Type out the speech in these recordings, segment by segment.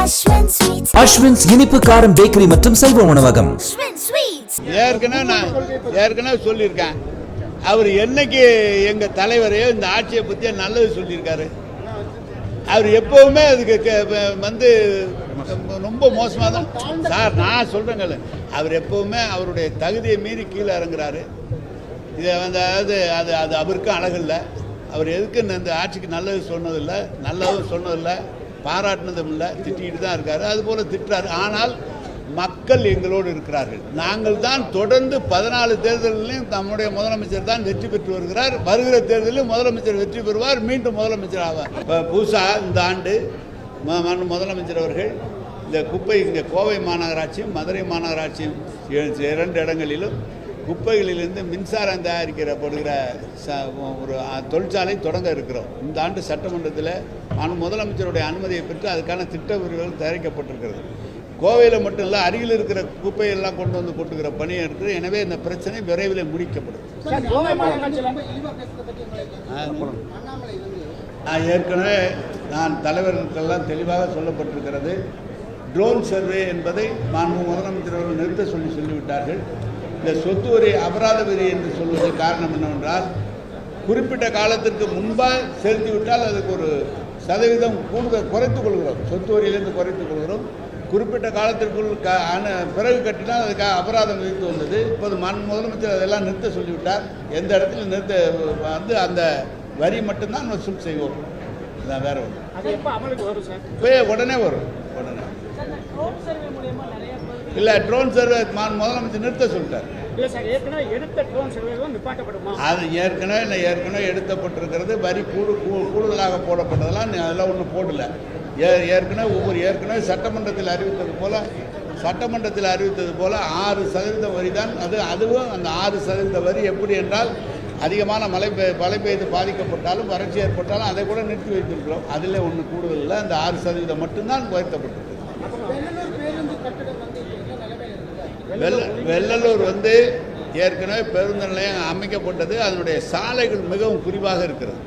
அஸ்வின்ஸ் இனிப்பு காரம் பேக்கரி மற்றும் செல்வ உணவகம். ஏற்கனவே சொல்லியிருக்கேன். அவர் என்னைக்கு எங்க தலைவரையோ இந்த ஆட்சியை பத்தி நல்லது சொல்லியிருக்காரு. அவர் எப்பவுமே அதுக்கு வந்து ரொம்ப மோசமாக தான் சார் நான் சொல்றேங்க. அவர் எப்பவுமே அவருடைய தகுதியை மீறி கீழே இறங்குறாரு. இதை வந்து அது அவருக்கும் அழகில்லை. அவர் எதுக்கு இந்த ஆட்சிக்கு நல்லது சொன்னதில்லை, நல்லதும் சொன்னதில்லை, பாராட்டினதும் இல்லை, திட்டிகிட்டு தான் இருக்காரு. அதுபோல் திட்டுறாரு. ஆனால் மக்கள் எங்களோடு இருக்கிறார்கள். நாங்கள் தான் தொடர்ந்து 14 தேர்தலிலும் நம்முடைய முதலமைச்சர் தான் வெற்றி பெற்று வருகிறார். வருகிற தேர்தலில் முதலமைச்சர் வெற்றி பெறுவார், மீண்டும் முதலமைச்சர் ஆவார். இப்போ புதுசாக இந்த ஆண்டு முதலமைச்சர் அவர்கள் இந்த குப்பை இங்கே கோவை மாநகராட்சியும் மதுரை மாநகராட்சியும் 2 இடங்களிலும் குப்பைகளிலிருந்து மின்சாரம் தயாரிக்கப்படுகிற ஒரு தொழிற்சாலை தொடங்க இருக்கிறோம். இந்த ஆண்டு சட்டமன்றத்தில் முதலமைச்சருடைய அனுமதியை பெற்று அதுக்கான திட்ட விரிவுகள் தயாரிக்கப்பட்டிருக்கிறது. கோவையில் மட்டும் இல்லை, அருகில் இருக்கிற குப்பையெல்லாம் கொண்டு வந்து கொட்டுகிற பணி இருக்குது. எனவே இந்த பிரச்சனை விரைவில் முடிக்கப்படும். ஏற்கனவே தலைவர்களுக்கெல்லாம் தெளிவாக சொல்லப்பட்டிருக்கிறது. ட்ரோன் சர்வே என்பதை முதலமைச்சர் அவர்கள் நிறுத்த சொல்லிவிட்டார்கள். இந்த சொத்து வரி அபராத வரி என்று சொல்வது காரணம் என்னவென்றால், குறிப்பிட்ட காலத்திற்கு முன்பாக செலுத்திவிட்டால் அதுக்கு ஒரு சதவீதம் கூடுதல் குறைத்துக் கொள்கிறோம். சொத்து வரியிலிருந்து குறைத்துக் கொள்கிறோம். குறிப்பிட்ட காலத்திற்குள் பிறகு கட்டினால் அதுக்காக அபராதம் விதித்து வந்தது. இப்போது முதலமைச்சர் அதெல்லாம் நிறுத்த சொல்லிவிட்டார். எந்த இடத்துல நிறுத்த வந்து அந்த வரி மட்டும்தான் வசூல் செய்வோம். இதுதான், வேற ஒன்று இப்போ உடனே வரும். உடனே இல்லை, ட்ரோன் சர்வே முதலமைச்சர் நிறுத்த சொல்லிட்டார். அது ஏற்கனவே எடுக்கப்பட்டிருக்கிறது. வரி கூடுதலாக போடப்பட்டதெல்லாம் அதெல்லாம் ஒன்றும் போடல. ஏற்கனவே சட்டமன்றத்தில் அறிவித்தது போல 6% வரி தான். அதுவும் அந்த 6% வரி எப்படி என்றால், அதிகமான மழை பெய்து பாதிக்கப்பட்டாலும் வறட்சி ஏற்பட்டாலும் அதை கூட நிறுத்தி வைத்திருக்கிறோம். அதில் ஒன்று கூடுதல் இல்லை. அந்த 6% மட்டும்தான் உயர்த்தப்பட்டிருக்கு. வெள்ளலூர் வந்து ஏற்கனவே பேருந்து நிலையம் அமைக்கப்பட்டது. அதனுடைய சாலைகள் மிகவும் குறிவாக இருக்கிறது.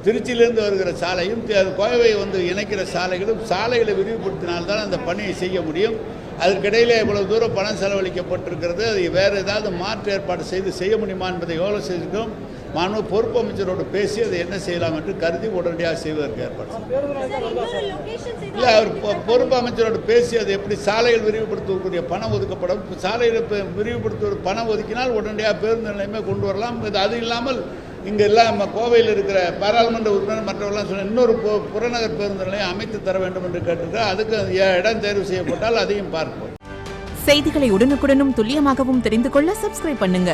திருச்சியிலிருந்து வருகிற சாலையும் கோவை வந்து இணைக்கிற சாலைகளை விரிவுபடுத்தினால்தான் அந்த பணியை செய்ய முடியும். அதற்கிடையில் இவ்வளவு தூரம் பணம் செலவழிக்கப்பட்டிருக்கிறது. அது வேறு ஏதாவது மாற்று ஏற்பாடு செய்ய முடியுமா என்பதை யோசனை செய்திருக்கிறோம். பொறுப்பு அமைச்சரோடு பேசி அதை என்ன செய்யலாம் என்று கருதி உடனடியாக செய்வதற்கு ஏற்பாடு. இல்லை, அவர் பொறுப்பு அமைச்சரோடு பேசி அதை எப்படி சாலைகள் விரிவுபடுத்தக்கூடிய பணம் ஒதுக்கப்படும். சாலைகளை விரிவுபடுத்த பணம் ஒதுக்கினால் உடனடியாக பேருந்து நிலையமே கொண்டு வரலாம். அது இல்லாமல் இங்கே எல்லாம் கோவையில் இருக்கிற பாராளுமன்ற உறுப்பினர் மற்றவர்கள்லாம் சொன்ன இன்னொரு புறநகர் பேருந்து நிலையம் அமைத்து தர வேண்டும் என்று கேட்டிருக்கிறார். அதுக்கு இடம் தேர்வு செய்யப்பட்டால் அதையும் பார்ப்போம். செய்திகளை உடனுக்குடனும் துல்லியமாகவும் தெரிந்து கொள்ள சப்ஸ்கிரைப் பண்ணுங்க.